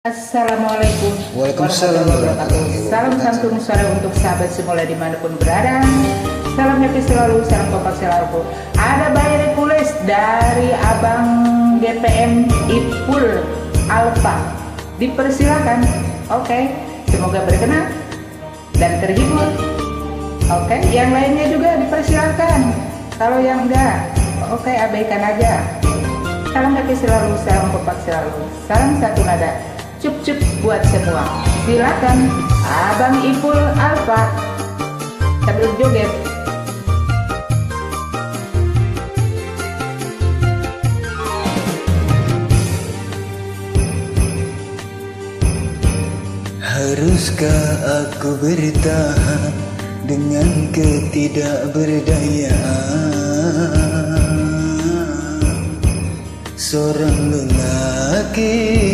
Assalamualaikum Waalaikumsalam warahmatullahi wabarakatuh. Salam santun sore untuk sahabat semula dimanapun berada. Salam happy selalu, salam kompak selalu. Ada bayi request dari Abang GPM Ipul Alfa. Dipersilakan. Oke, semoga berkenan dan terhibur. Oke, yang lainnya juga dipersilakan. Kalau yang enggak, oke, abaikan aja. Salam happy selalu, salam kompak selalu. Salam satu nada. Cup-cup buat semua. Silakan Abang Ipul Alfa sambil joget. Haruskah aku bertahan dengan ketidakberdayaan seorang lelaki